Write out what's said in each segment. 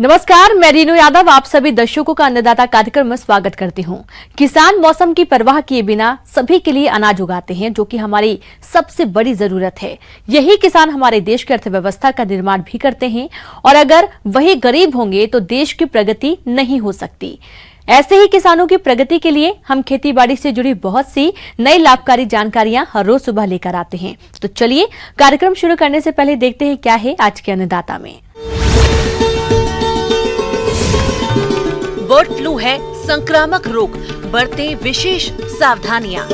नमस्कार, मैं रीनू यादव आप सभी दर्शकों का अन्नदाता कार्यक्रम में स्वागत करती हूं। किसान मौसम की परवाह किए बिना सभी के लिए अनाज उगाते हैं, जो कि हमारी सबसे बड़ी जरूरत है। यही किसान हमारे देश की अर्थव्यवस्था का निर्माण भी करते हैं और अगर वही गरीब होंगे तो देश की प्रगति नहीं हो सकती। ऐसे ही किसानों की प्रगति के लिए हम खेतीबाड़ी से जुड़ी बहुत सी नई लाभकारी जानकारियां हर रोज सुबह लेकर आते हैं। तो चलिए कार्यक्रम शुरू करने से पहले देखते हैं क्या है आज के अन्नदाता में। बर्ड फ्लू है संक्रामक रोग, बरतें विशेष सावधानियां।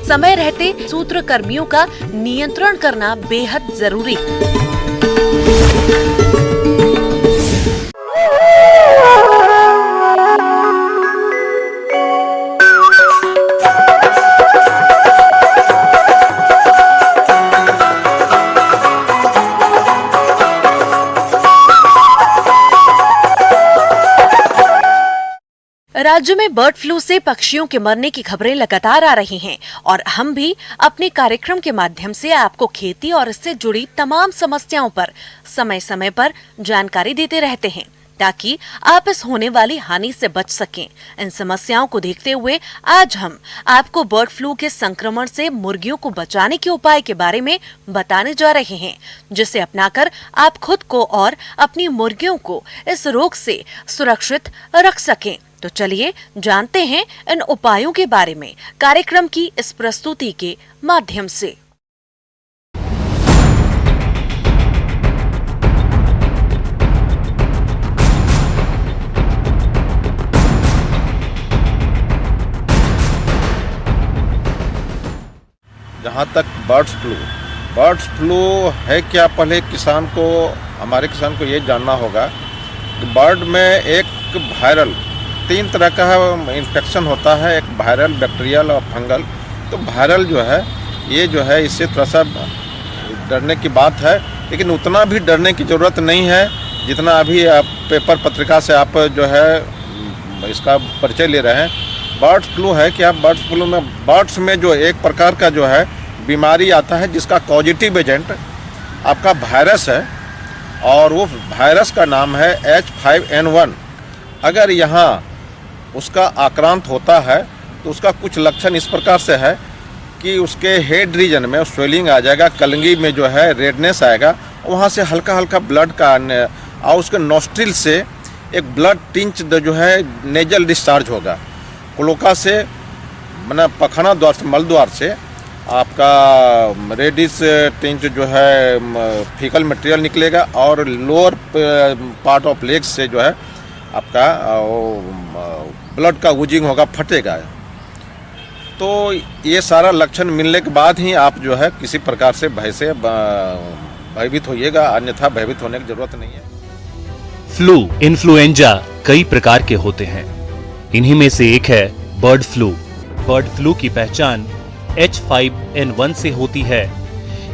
समय रहते सूत्रकर्मियों का नियंत्रण करना बेहद जरूरी। राज्य में बर्ड फ्लू से पक्षियों के मरने की खबरें लगातार आ रही हैं और हम भी अपने कार्यक्रम के माध्यम से आपको खेती और इससे जुड़ी तमाम समस्याओं पर समय समय पर जानकारी देते रहते हैं, ताकि आप इस होने वाली हानि से बच सकें। इन समस्याओं को देखते हुए आज हम आपको बर्ड फ्लू के संक्रमण से मुर्गियों को बचाने के उपाय के बारे में बताने जा रहे हैं, जिसे अपनाकर आप खुद को और अपनी मुर्गियों को इस रोग से सुरक्षित रख सकें। तो चलिए जानते हैं इन उपायों के बारे में कार्यक्रम की इस प्रस्तुति के माध्यम से। जहाँ तक बर्ड फ्लू है क्या, पहले हमारे किसान को ये जानना होगा कि बर्ड में एक वायरल 3 तरह का इन्फेक्शन होता है, एक वायरल, बैक्टीरियल और फंगल। तो वायरल जो है ये जो है इससे थोड़ा सा डरने की बात है, लेकिन उतना भी डरने की ज़रूरत नहीं है जितना अभी आप पेपर पत्रिका से आप जो है इसका परिचय ले रहे हैं। बर्ड फ्लू है क्या, बर्ड फ्लू में बर्ड्स में जो एक प्रकार का जो है बीमारी आता है जिसका कॉजेटिव एजेंट आपका वायरस है और वो वायरस का नाम है H5N1। अगर यहाँ उसका आक्रांत होता है तो उसका कुछ लक्षण इस प्रकार से है कि उसके हेड रीजन में स्वेलिंग आ जाएगा, कलंगी में जो है रेडनेस आएगा, वहाँ से हल्का हल्का ब्लड का और उसके नोस्ट्रिल से एक ब्लड टिंच जो है नेजल डिस्चार्ज होगा। क्लोका से मतलब पखाना द्वार से, मल द्वार से आपका रेडिस टिंच जो है फीकल मटेरियल निकलेगा और लोअर पार्ट ऑफ लेग्स से जो है आपका ब्लड का वूजिंग होगा, फटेगा। तो ये सारा लक्षण मिलने के बाद ही आप जो है किसी प्रकार से भयभीत होइएगा, अन्यथा भयभीत होने की जरूरत नहीं है। फ्लू, इन्फ्लुएंजा कई प्रकार के होते हैं। इन्हीं में से एक है बर्ड फ्लू। बर्ड फ्लू की पहचान H5N1 से होती है।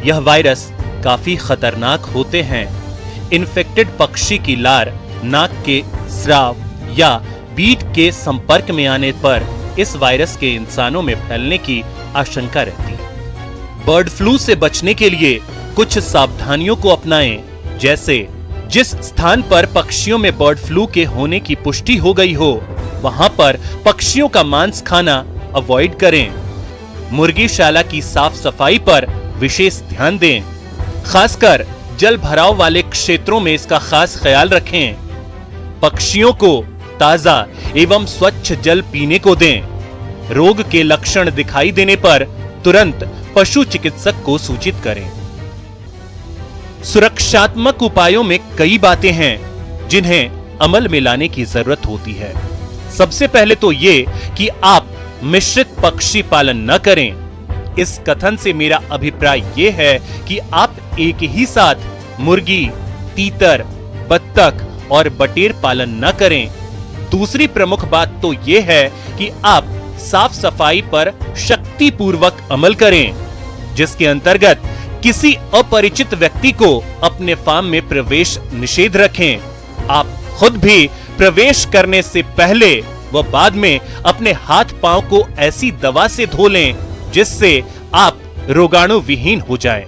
यह वायरस काफी खतरनाक होते हैं। इन्फेक्टेड पक्षी की लार नाक के स्राव या बीट के संपर्क में आने पर इस वायरस के इंसानों में फैलने की आशंका रहती है। बर्ड फ्लू से बचने के लिए कुछ सावधानियों को अपनाएं, जैसे जिस स्थान पर पक्षियों में बर्ड फ्लू के होने की पुष्टि हो गई हो वहां पर पक्षियों का मांस खाना अवॉइड करें। मुर्गीशाला की साफ सफाई पर विशेष ध्यान दें। खासकर जल भराव वाले क्षेत्रों में इसका खास ख्याल रखें। पक्षियों को ताजा एवं स्वच्छ जल पीने को दें। रोग के लक्षण दिखाई देने पर तुरंत पशु चिकित्सक को सूचित करें। सुरक्षात्मक उपायों में कई बातें हैं जिन्हें अमल में लाने की जरूरत होती है। सबसे पहले तो ये कि आप मिश्रित पक्षी पालन न करें। इस कथन से मेरा अभिप्राय ये है कि आप एक ही साथ मुर्गी, तीतर, बत्तख और बटेर पालन न करें। दूसरी प्रमुख बात तो ये है कि आप साफ सफाई पर शक्तिपूर्वक अमल करें, जिसके अंतर्गत किसी अपरिचित व्यक्ति को अपने फार्म में प्रवेश निषेध रखें। आप खुद भी प्रवेश करने से पहले व बाद में अपने हाथ पांव को ऐसी दवा से धो लें जिससे आप रोगाणु विहीन हो जाएं।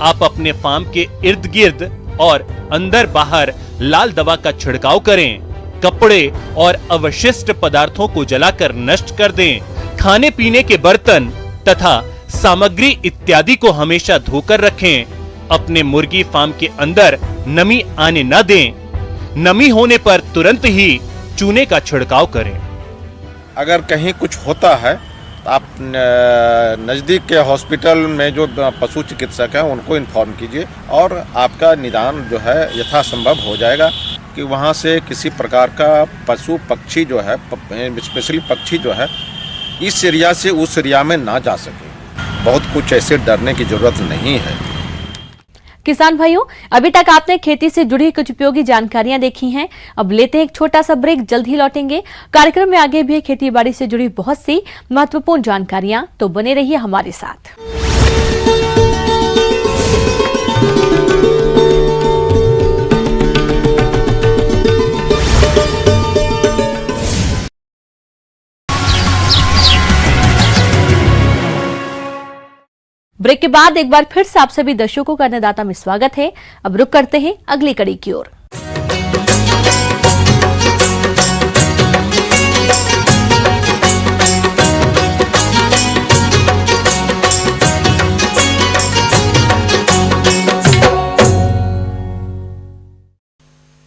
आप अपने फार्म के इर्द गिर्द और अंदर बाहर लाल दवा का छिड़काव करें। कपड़े और अवशिष्ट पदार्थों को जलाकर नष्ट कर दें। खाने पीने के बर्तन तथा सामग्री इत्यादि को हमेशा धोकर रखें। अपने मुर्गी फार्म के अंदर नमी आने न दें। नमी होने पर तुरंत ही चूने का छिड़काव करें। अगर कहीं कुछ होता है तो आप नज़दीक के हॉस्पिटल में जो पशु चिकित्सक हैं उनको इन्फॉर्म कीजिए और आपका निदान जो है यथासंभव हो जाएगा कि वहाँ से किसी प्रकार का पशु पक्षी जो है, स्पेशली पक्षी जो है, इस एरिया से उस एरिया में ना जा सके। बहुत कुछ ऐसे डरने की जरूरत नहीं है। किसान भाइयों, अभी तक आपने खेती से जुड़ी कुछ उपयोगी जानकारियां देखी हैं। अब लेते हैं एक छोटा सा ब्रेक, जल्द ही लौटेंगे। कार्यक्रम में आगे भी खेती बाड़ी से जुड़ी बहुत सी महत्वपूर्ण जानकारियां, तो बने रहिए हमारे साथ। ब्रेक के बाद एक बार फिर से आप सभी दर्शकों का अन्नदाता में स्वागत है। अब रुक करते हैं अगली कड़ी की ओर।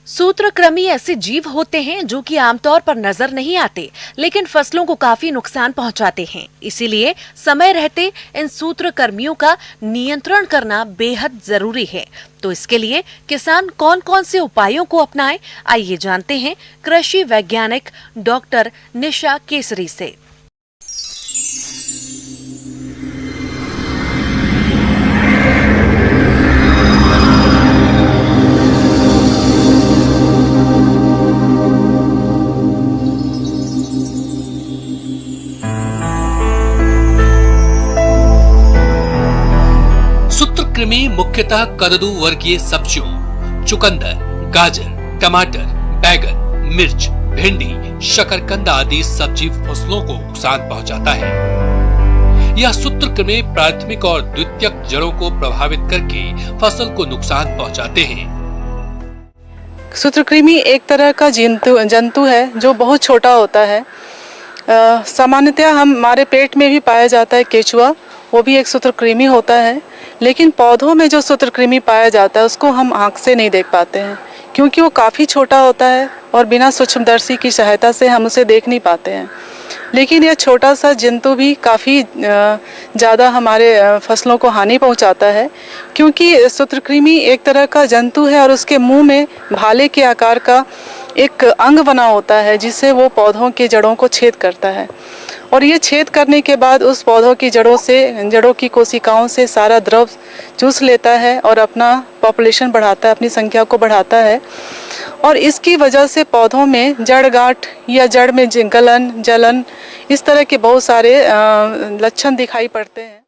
सूत्रकृमि ऐसे जीव होते हैं जो कि आमतौर पर नजर नहीं आते, लेकिन फसलों को काफी नुकसान पहुंचाते हैं। इसीलिए समय रहते इन सूत्रकृमियों का नियंत्रण करना बेहद जरूरी है। तो इसके लिए किसान कौन कौन से उपायों को अपनाएं, आइए जानते हैं कृषि वैज्ञानिक डॉक्टर निशा केसरी से। सूत्रकृमि मुख्यतः कददू वर्गीय सब्जियों, चुकंदर, गाजर, टमाटर, बैगन, मिर्च, भिंडी, शकरकंद आदि सब्जी फसलों को नुकसान पहुंचाता है। यह सूत्रकृमि प्राथमिक और द्वितीयक जड़ों को प्रभावित करके फसल को नुकसान पहुंचाते हैं। सूत्रकृमि एक तरह का जंतु है जो बहुत छोटा होता है। सामान्यतः हमारे पेट में भी पाया जाता है केचुआ, वो भी एक सूत्रकृमि होता है। लेकिन पौधों में जो सूत्रकृमि पाया जाता है उसको हम आँख से नहीं देख पाते हैं, क्योंकि वो काफ़ी छोटा होता है और बिना सूक्ष्मदर्शी की सहायता से हम उसे देख नहीं पाते हैं। लेकिन यह छोटा सा जंतु भी काफ़ी ज़्यादा हमारे फसलों को हानि पहुंचाता है, क्योंकि सूत्रकृमि एक तरह का जंतु है और उसके मुंह में भाले के आकार का एक अंग बना होता है जिससे वो पौधों के जड़ों को छेद करता है। और ये छेद करने के बाद उस पौधों की जड़ों की कोशिकाओं से सारा द्रव चूस लेता है और अपना पॉपुलेशन बढ़ाता है, अपनी संख्या को बढ़ाता है। और इसकी वजह से पौधों में जड़ गांठ या जड़ में गलन, जलन, इस तरह के बहुत सारे लक्षण दिखाई पड़ते हैं।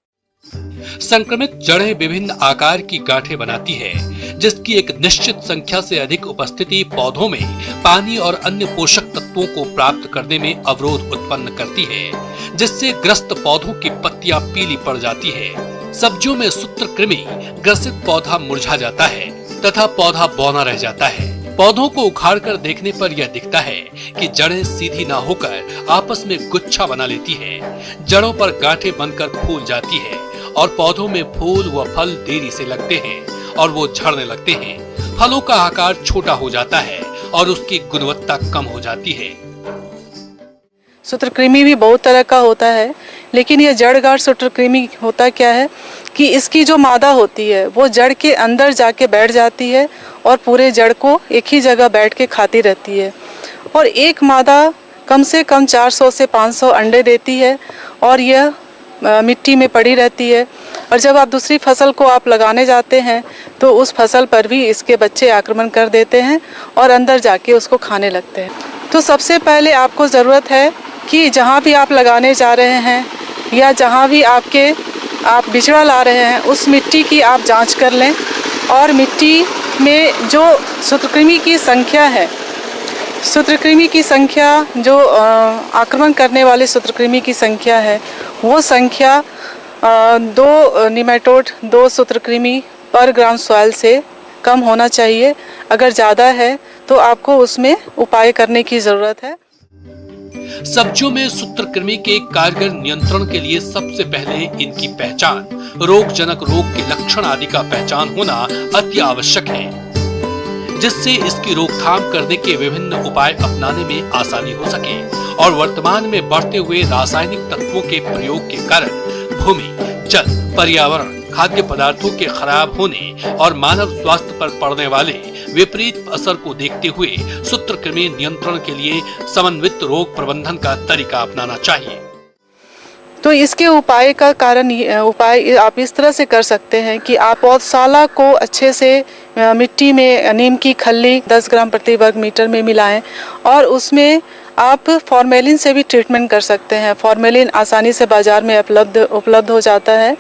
संक्रमित जड़ें विभिन्न आकार की गांठें बनाती है, जिसकी एक निश्चित संख्या से अधिक उपस्थिति पौधों में पानी और अन्य पोषक तत्वों को प्राप्त करने में अवरोध उत्पन्न करती है, जिससे ग्रस्त पौधों की पत्तियां पीली पड़ जाती है। सब्जियों में सूत्रकृमि ग्रसित पौधा मुरझा जाता है तथा पौधा बौना रह जाता है। पौधों को उखाड़कर देखने पर यह दिखता है कि जड़ें सीधी ना होकर आपस में गुच्छा बना लेती है। जड़ों पर गांठें बनकर फूल जाती है और पौधों में फूल व फल देरी से लगते हैं और वो झड़ने लगते हैं। फलों का आकार छोटा हो जाता है और उसकी गुणवत्ता कम हो जाती है। सूत्रकृमि भी बहुत तरह का होता है, लेकिन यह जड़गांठ सूत्रकृमि होता क्या है कि इसकी जो मादा होती है वो जड़ के अंदर जाके बैठ जाती है और पूरे जड़ को एक ही जगह बैठ के खाती रहती है। और एक मादा कम से कम 400 से 500 अंडे देती है और यह मिट्टी में पड़ी रहती है। और जब आप दूसरी फसल को आप लगाने जाते हैं तो उस फसल पर भी इसके बच्चे आक्रमण कर देते हैं और अंदर जाके उसको खाने लगते हैं। तो सबसे पहले आपको ज़रूरत है कि जहाँ भी आप लगाने जा रहे हैं या जहाँ भी आप बिचड़ा ला रहे हैं उस मिट्टी की आप जांच कर लें। और मिट्टी में जो सूत्रकृमि की संख्या है, सूत्रकृमि की संख्या जो आक्रमण करने वाले सूत्रकृमि की संख्या है, वो संख्या 2 निमेटोड, 2 सूत्रकृमि पर ग्राम सॉइल से कम होना चाहिए। अगर ज़्यादा है तो आपको उसमें उपाय करने की ज़रूरत है। सब्जियों में सूत्रकृमि के कारगर नियंत्रण के लिए सबसे पहले इनकी पहचान, रोगजनक रोग के लक्षण आदि का पहचान होना अति आवश्यक है, जिससे इसकी रोकथाम करने के विभिन्न उपाय अपनाने में आसानी हो सके और वर्तमान में बढ़ते हुए रासायनिक तत्वों के प्रयोग के कारण भूमि, जल, पर्यावरण, खाद्य पदार्थों के खराब होने और मानव स्वास्थ्य पर पड़ने वाले विपरीत असर को देखते हुए सूत्रकृमि नियंत्रण के लिए समन्वित रोग प्रबंधन का तरीका अपनाना चाहिए। तो इसके उपाय का कारण उपाय आप इस तरह से कर सकते हैं कि आप पौधशाला को अच्छे से मिट्टी में नीम की खल्ली 10 ग्राम प्रति वर्ग मीटर में मिलाएं और उसमें आप फॉर्मेलिन से भी ट्रीटमेंट कर सकते हैं। फॉर्मेलिन आसानी से बाज़ार में उपलब्ध हो जाता है,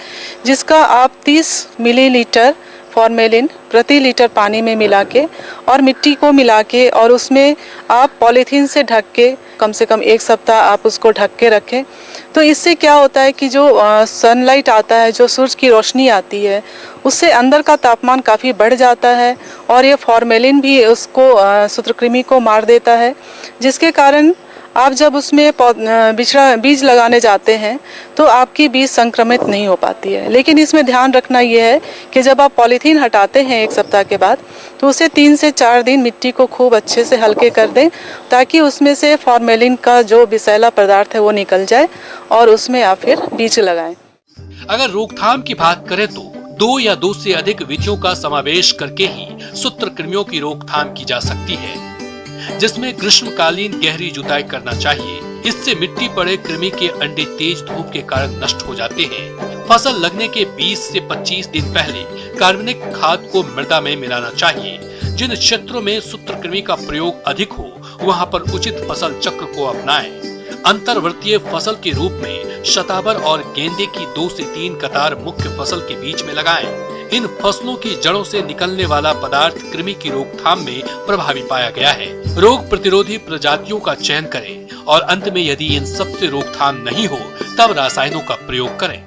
जिसका आप 30 मिलीलीटर फॉर्मेलिन प्रति लीटर पानी में मिला के और मिट्टी को मिला के और उसमें आप पॉलीथीन से ढक के कम से कम 1 सप्ताह आप उसको ढक के रखें। तो इससे क्या होता है कि जो सनलाइट आता है, जो सूरज की रोशनी आती है, उससे अंदर का तापमान काफ़ी बढ़ जाता है और ये फॉर्मेलिन भी उसको सूत्रकृमि को मार देता है, जिसके कारण आप जब उसमें बीज लगाने जाते हैं तो आपकी बीज संक्रमित नहीं हो पाती है। लेकिन इसमें ध्यान रखना ये है कि जब आप पॉलीथीन हटाते हैं 1 सप्ताह के बाद तो उसे 3 से 4 दिन मिट्टी को खूब अच्छे से हल्के कर दें, ताकि उसमें से फॉर्मेलिन का जो विषैला पदार्थ है वो निकल जाए और उसमें आप फिर बीज लगाएं। अगर रोकथाम की बात करें तो 2 या 2 से अधिक विधियों का समावेश करके ही सूत्रकृमियों की रोकथाम की जा सकती है, जिसमें ग्रीष्मकालीन गहरी जुताई करना चाहिए। इससे मिट्टी पड़े कृमि के अंडे तेज धूप के कारण नष्ट हो जाते हैं। फसल लगने के 20 से 25 दिन पहले कार्बनिक खाद को मृदा में मिलाना चाहिए। जिन क्षेत्रों में सूत्रकृमि का प्रयोग अधिक हो वहां पर उचित फसल चक्र को अपनाएं। अंतर्वर्तीय फसल के रूप में शतावर और गेंदे की 2 से 3 कतार मुख्य फसल के बीच में लगाएं। इन फसलों की जड़ों से निकलने वाला पदार्थ कृमि की रोकथाम में प्रभावी पाया गया है। रोग प्रतिरोधी प्रजातियों का चयन करें और अंत में यदि इन सब से रोकथाम नहीं हो तब रासायनों का प्रयोग करें।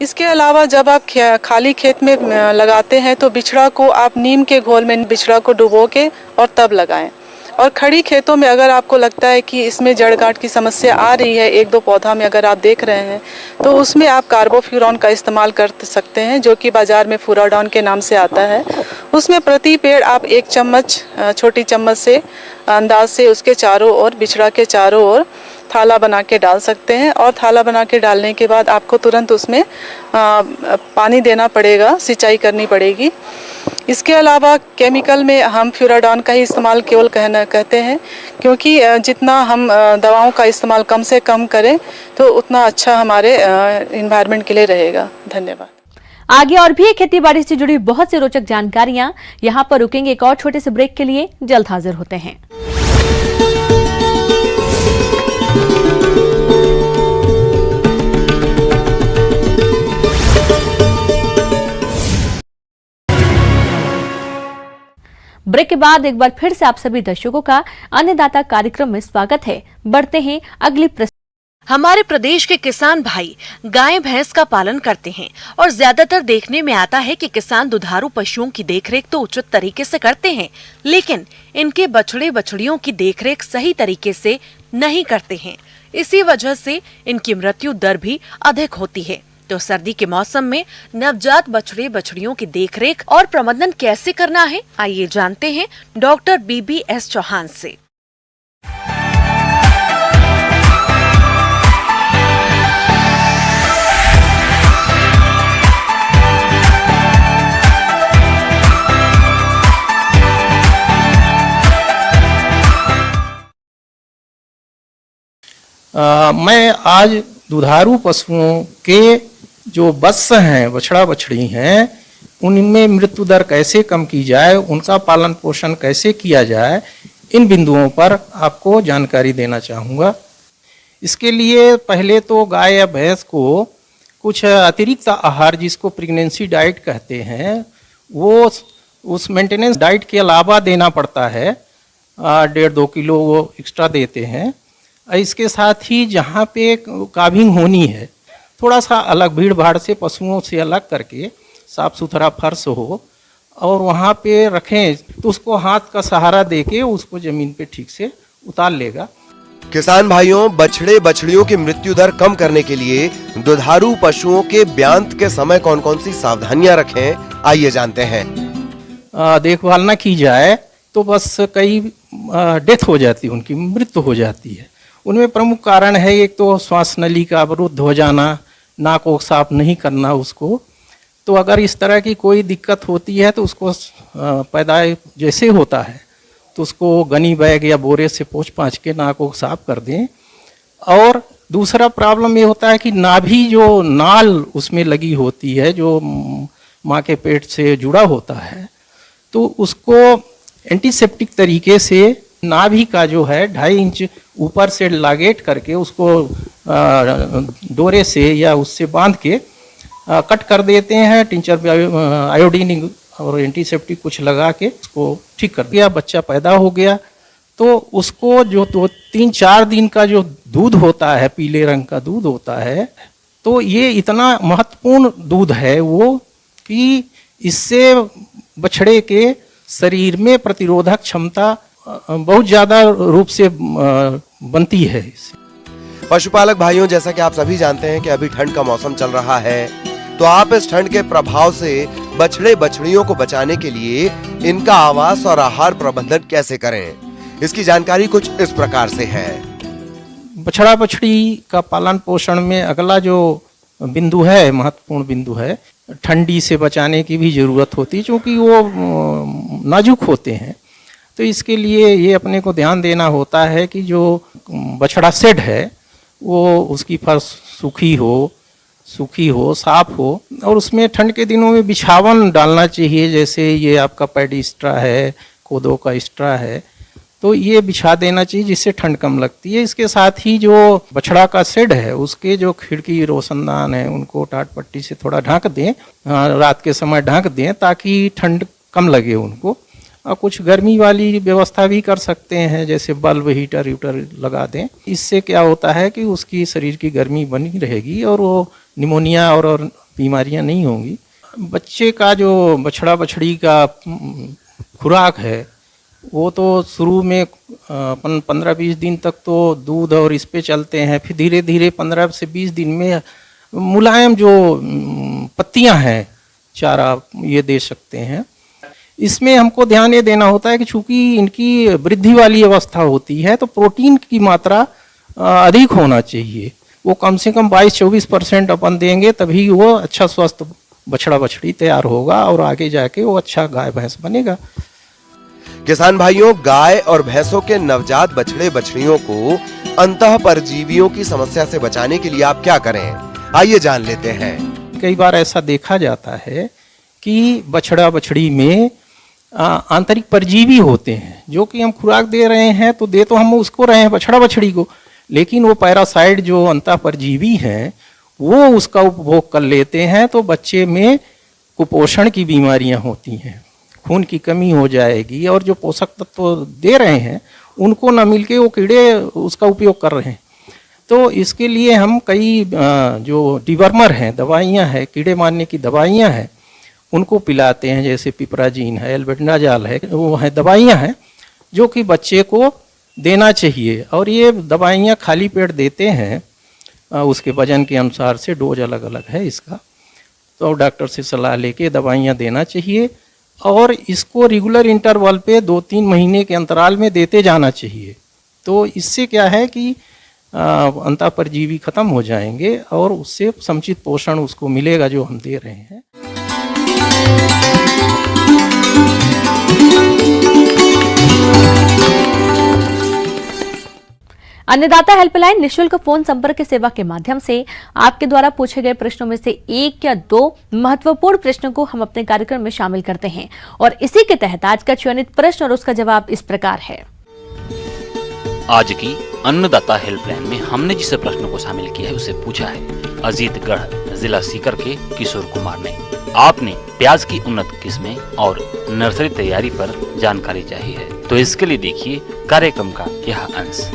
इसके अलावा जब आप खाली खेत में लगाते हैं तो बिछड़ा को आप नीम के घोल में बिछड़ा को डुबो के और तब लगाएं। और खड़ी खेतों में अगर आपको लगता है कि इसमें जड़ गांठ की समस्या आ रही है, 1-2 पौधा में अगर आप देख रहे हैं, तो उसमें आप कार्बोफ्यूरॉन का इस्तेमाल कर सकते हैं, जो कि बाज़ार में फुराडॉन के नाम से आता है। उसमें प्रति पेड़ आप 1 चम्मच छोटी चम्मच से अंदाज से उसके चारों ओर, बिछड़ा के चारों ओर थाला बना के डाल सकते हैं। और थाला बना के डालने के बाद आपको तुरंत उसमें पानी देना पड़ेगा, सिंचाई करनी पड़ेगी। इसके अलावा केमिकल में हम फ्यूराडॉन का ही इस्तेमाल केवल कहते हैं, क्योंकि जितना हम दवाओं का इस्तेमाल कम से कम करें तो उतना अच्छा हमारे इन्वायरमेंट के लिए रहेगा। धन्यवाद। आगे और भी खेती बाड़ी से जुड़ी बहुत सी रोचक जानकारियां यहाँ पर रुकेंगे। एक और छोटे से ब्रेक के लिए जल्द हाजिर होते हैं। ब्रेक के बाद एक बार फिर से आप सभी दर्शकों का अन्नदाता कार्यक्रम में स्वागत है। बढ़ते हैं अगली हमारे प्रदेश के किसान भाई गाय भैंस का पालन करते हैं और ज्यादातर देखने में आता है कि किसान दुधारू पशुओं की देखरेख तो उचित तरीके से करते हैं, लेकिन इनके बछड़े बछड़ियों की देखरेख सही तरीके से नहीं करते हैं। इसी वजह से इनकी मृत्यु दर भी अधिक होती है। तो सर्दी के मौसम में नवजात बछड़े बछड़ियों की देखरेख और प्रबंधन कैसे करना है, आइए जानते हैं डॉक्टर BBS चौहान से। मैं आज दुधारू पशुओं के जो वत्स हैं, बछड़ा बछड़ी हैं, उनमें मृत्यु दर कैसे कम की जाए, उनका पालन पोषण कैसे किया जाए, इन बिंदुओं पर आपको जानकारी देना चाहूँगा। इसके लिए पहले तो गाय या भैंस को कुछ अतिरिक्त आहार, जिसको प्रेगनेंसी डाइट कहते हैं, वो उस मेंटेनेंस डाइट के अलावा देना पड़ता है। 1.5-2 किलो वो एक्स्ट्रा देते हैं। इसके साथ ही जहाँ पे काविंग होनी है, थोड़ा सा अलग भीड़ भाड़ से, पशुओं से अलग करके साफ सुथरा फर्श हो और वहाँ पे रखें तो उसको हाथ का सहारा देके उसको जमीन पे ठीक से उतार लेगा। किसान भाइयों, बछड़े बछड़ियों की मृत्यु दर कम करने के लिए दुधारू पशुओं के ब्यांत के समय कौन कौन सी सावधानियां रखें, आइए जानते हैं। देखभाल न की जाए तो बस कई डेथ हो जाती है, उनकी मृत्यु हो जाती है। उनमें प्रमुख कारण है एक तो श्वास नली का अवरुद्ध हो जाना, नाक को साफ नहीं करना उसको। तो अगर इस तरह की कोई दिक्कत होती है तो उसको पैदाइश जैसे होता है तो उसको गनी बैग या बोरे से पोंछ पाछ के नाक को साफ कर दें। और दूसरा प्रॉब्लम ये होता है कि नाभि जो नाल उसमें लगी होती है जो माँ के पेट से जुड़ा होता है, तो उसको एंटीसेप्टिक तरीके से नाभि का जो है 2.5 इंच ऊपर से लागेट करके उसको डोरे से या उससे बांध के कट कर देते हैं। टिंचर आयोडीन और एंटीसेप्टिक कुछ लगा के उसको ठीक कर दिया। बच्चा पैदा हो गया तो उसको जो 3-4 दिन का जो दूध होता है, पीले रंग का दूध होता है, तो ये इतना महत्वपूर्ण दूध है वो कि इससे बछड़े के शरीर में प्रतिरोधक क्षमता बहुत ज्यादा रूप से बनती है। पशुपालक भाइयों, जैसा कि आप सभी जानते हैं कि अभी ठंड का मौसम चल रहा है, तो आप इस ठंड के प्रभाव से बछड़े बछड़ियों को बचाने के लिए इनका आवास और आहार प्रबंधन कैसे करें, इसकी जानकारी कुछ इस प्रकार से है। बछड़ा बछड़ी का पालन पोषण में अगला जो बिंदु है, महत्वपूर्ण बिंदु है, ठंडी से बचाने की भी जरूरत होती है क्योंकि वो नाजुक होते हैं। तो इसके लिए ये अपने को ध्यान देना होता है कि जो बछड़ा शेड है वो उसकी फर्श सूखी हो, साफ हो और उसमें ठंड के दिनों में बिछावन डालना चाहिए। जैसे ये आपका पैडी स्ट्रा है, कोदो का स्ट्रा है, तो ये बिछा देना चाहिए जिससे ठंड कम लगती है। इसके साथ ही जो बछड़ा का शेड है उसके जो खिड़की रोशनदान है उनको टाट पट्टी से थोड़ा ढक दें, रात के समय ढक दें ताकि ठंड कम लगे उनको। और कुछ गर्मी वाली व्यवस्था भी कर सकते हैं, जैसे बल्ब हीटर लगा दें। इससे क्या होता है कि उसकी शरीर की गर्मी बनी रहेगी और वो निमोनिया और बीमारियां नहीं होंगी। बच्चे का जो बछड़ा बछड़ी का खुराक है वो तो शुरू में 15-20 दिन तक तो दूध और इस पे चलते हैं, फिर धीरे धीरे 15 से 20 दिन में मुलायम जो पत्तियां हैं चारा ये दे सकते हैं। इसमें हमको ध्यान ये देना होता है कि चूंकि इनकी वृद्धि वाली अवस्था होती है तो प्रोटीन की मात्रा अधिक होना चाहिए। वो कम से कम 22-24% अपन देंगे तभी वो अच्छा स्वस्थ बछड़ा बछड़ी तैयार होगा और आगे जाके वो अच्छा गाय भैंस बनेगा। किसान भाइयों, गाय और भैंसों के नवजात बछड़े बछड़ियों को अंतः परजीवियों की समस्या से बचाने के लिए आप क्या करें, आइए जान लेते हैं। कई बार ऐसा देखा जाता है कि बछड़ा बछड़ी में आंतरिक परजीवी होते हैं जो कि हम खुराक दे रहे हैं तो दे तो हम उसको रहे हैं बछड़ा बछड़ी को, लेकिन वो पैरासाइट जो अंतः परजीवी हैं वो उसका उपभोग कर लेते हैं तो बच्चे में कुपोषण की बीमारियां होती हैं, खून की कमी हो जाएगी और जो पोषक तत्व दे रहे हैं उनको न मिलके वो कीड़े उसका उपयोग कर रहे हैं। तो इसके लिए हम कई जो डिवर्मर हैं, दवाइयाँ हैं, कीड़े मारने की दवाइयाँ हैं, उनको पिलाते हैं। जैसे पिपराजीन है, एल्बेंडाजॉल है, वो है दवाइयाँ हैं जो कि बच्चे को देना चाहिए। और ये दवाइयाँ खाली पेट देते हैं, उसके वजन के अनुसार से डोज अलग अलग है इसका, तो डॉक्टर से सलाह लेके दवाइयाँ देना चाहिए और इसको रेगुलर इंटरवल पे 2-3 महीने के अंतराल में देते जाना चाहिए। तो इससे क्या है कि अंतः परजीवी खत्म हो जाएंगे और उससे समुचित पोषण उसको मिलेगा जो हम दे रहे हैं। अन्नदाता हेल्पलाइन निशुल्क फोन संपर्क सेवा के माध्यम से आपके द्वारा पूछे गए प्रश्नों में से 1 या 2 महत्वपूर्ण प्रश्नों को हम अपने कार्यक्रम में शामिल करते हैं और इसी के तहत आज का चयनित प्रश्न और उसका जवाब इस प्रकार है। आज की अन्नदाता हेल्पलाइन में हमने जिस प्रश्न को शामिल किया है उसे पूछा है अजीतगढ़ जिला सीकर के किशोर कुमार ने। आपने प्याज की उन्नत किस्में और नर्सरी तैयारी पर जानकारी चाहिए है, तो इसके लिए देखिए कार्यक्रम का यह अंश।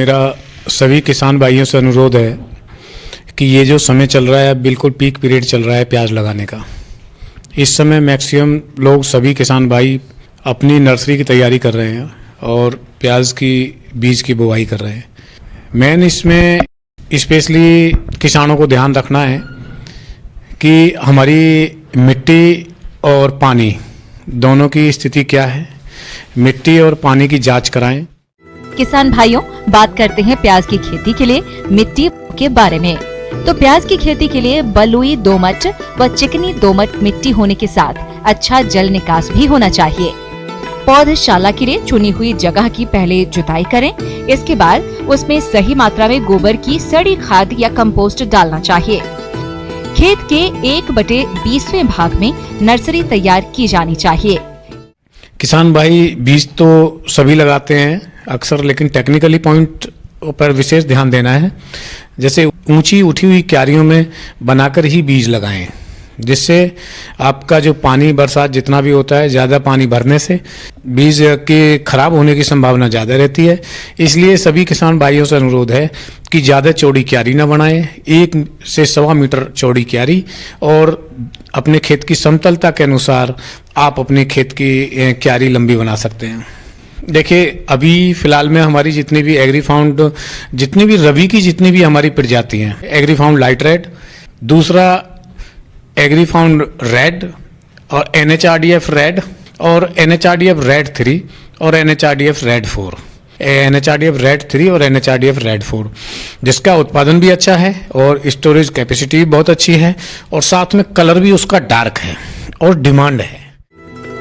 मेरा सभी किसान भाइयों से अनुरोध है कि ये जो समय चल रहा है बिल्कुल पीक पीरियड चल रहा है प्याज लगाने का। इस समय मैक्सिमम लोग सभी किसान भाई अपनी नर्सरी की तैयारी कर रहे हैं और प्याज की बीज की बुवाई कर रहे हैं। मेन इसमें स्पेशली किसानों को ध्यान रखना है कि हमारी मिट्टी और पानी दोनों की स्थिति क्या है। मिट्टी और पानी की जांच कराएं। किसान भाइयों, बात करते हैं प्याज की खेती के लिए मिट्टी के बारे में। तो प्याज की खेती के लिए बलुई दोमट व चिकनी दोमट मिट्टी होने के साथ अच्छा जल निकास भी होना चाहिए। पौधशाला के लिए चुनी हुई जगह की पहले जुताई करें। इसके बाद उसमें सही मात्रा में गोबर की सड़ी खाद या कंपोस्ट डालना चाहिए। खेत के 1/20वें भाग में नर्सरी तैयार की जानी चाहिए। किसान भाई बीज तो सभी लगाते हैं अक्सर, लेकिन टेक्निकली पॉइंट पर विशेष ध्यान देना है। जैसे ऊंची उठी हुई क्यारियों में बनाकर ही बीज लगाएं, जिससे आपका जो पानी बरसात जितना भी होता है, ज़्यादा पानी भरने से बीज के खराब होने की संभावना ज़्यादा रहती है। इसलिए सभी किसान भाइयों से अनुरोध है कि ज़्यादा चौड़ी क्यारी न बनाएं, 1 से 1.25 मीटर चौड़ी क्यारी, और अपने खेत की समतलता के अनुसार आप अपने खेत की क्यारी लंबी बना सकते हैं। देखिए, अभी फिलहाल में हमारी जितनी भी एग्रीफाउंड, जितनी भी रबी की जितनी भी हमारी प्रजाति हैं, एग्रीफाउंड लाइट रेड, दूसरा एग्रीफाउंड रेड और NHRDF रेड और NHRDF रेड 3 और NHRDF रेड 4, NHRDF रेड 3 और NHRDF रेड 4, जिसका उत्पादन भी अच्छा है और स्टोरेज कैपेसिटी भी बहुत अच्छी है और साथ में कलर भी उसका डार्क है और डिमांड है।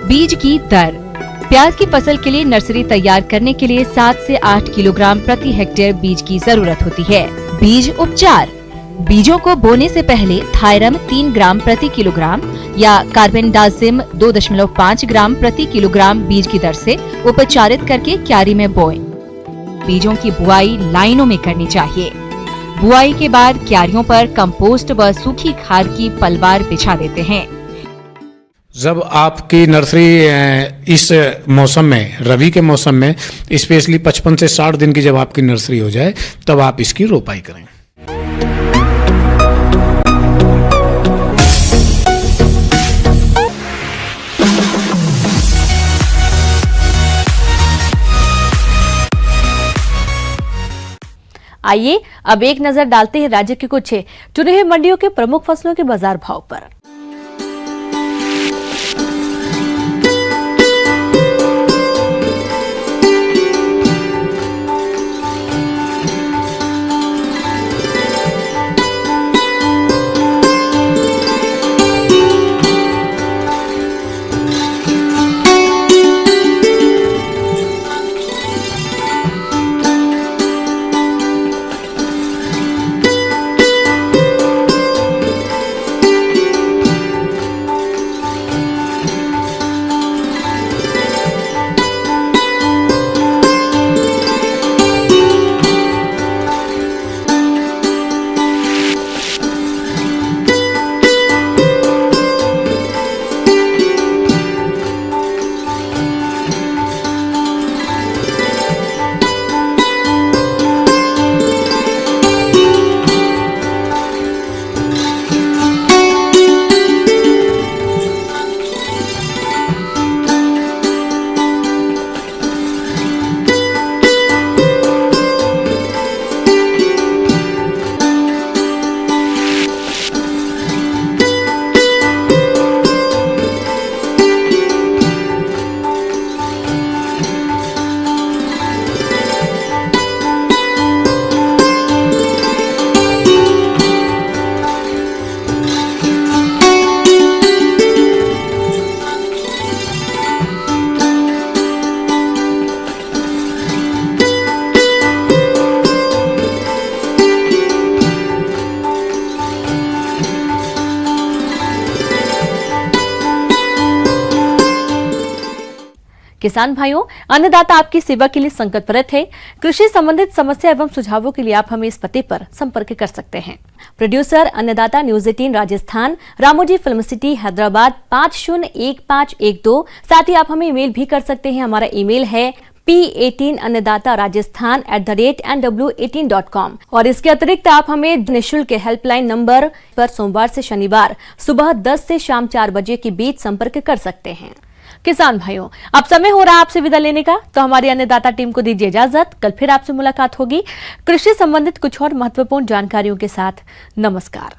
बीज की दर। प्याज की फसल के लिए नर्सरी तैयार करने के लिए 7 से 8 किलोग्राम प्रति हेक्टेयर बीज की जरूरत होती है। बीज उपचार। बीजों को बोने से पहले थायरम 3 ग्राम प्रति किलोग्राम या कार्बेंडाजिम 2.5 ग्राम प्रति किलोग्राम बीज की दर से उपचारित करके क्यारी में बोएं। बीजों की बुआई लाइनों में करनी चाहिए। बुआई के बाद क्यारियों पर कंपोस्ट व सूखी खाद की पलवार बिछा देते हैं। जब आपकी नर्सरी इस मौसम में, रबी के मौसम में, स्पेशली 55 से 60 दिन की जब आपकी नर्सरी हो जाए, तब आप इसकी रोपाई करें। आइए अब एक नजर डालते हैं राज्य के कुछ चुने हुए मंडियों के प्रमुख फसलों के बाजार भाव पर। किसान भाइयों, अन्नदाता आपकी सेवा के लिए संकल्परत है। कृषि संबंधित समस्या एवं सुझावों के लिए आप हमें इस पते पर संपर्क कर सकते हैं। प्रोड्यूसर अन्नदाता news 18 Rajasthan, Ramoji film city Hyderabad 501512। साथ ही आप हमें ईमेल भी कर सकते हैं। हमारा ईमेल है P18 अन्नदाता राजस्थान @NW18.com। और इसके अतिरिक्त आप हमें निःशुल्क हेल्पलाइन नंबर पर सोमवार से शनिवार सुबह 10 से शाम 4 बजे के बीच संपर्क कर सकते हैं। किसान भाइयों, अब समय हो रहा है आपसे विदा लेने का, तो हमारी अन्नदाता टीम को दीजिए इजाजत। कल फिर आपसे मुलाकात होगी कृषि संबंधित कुछ और महत्वपूर्ण जानकारियों के साथ। नमस्कार।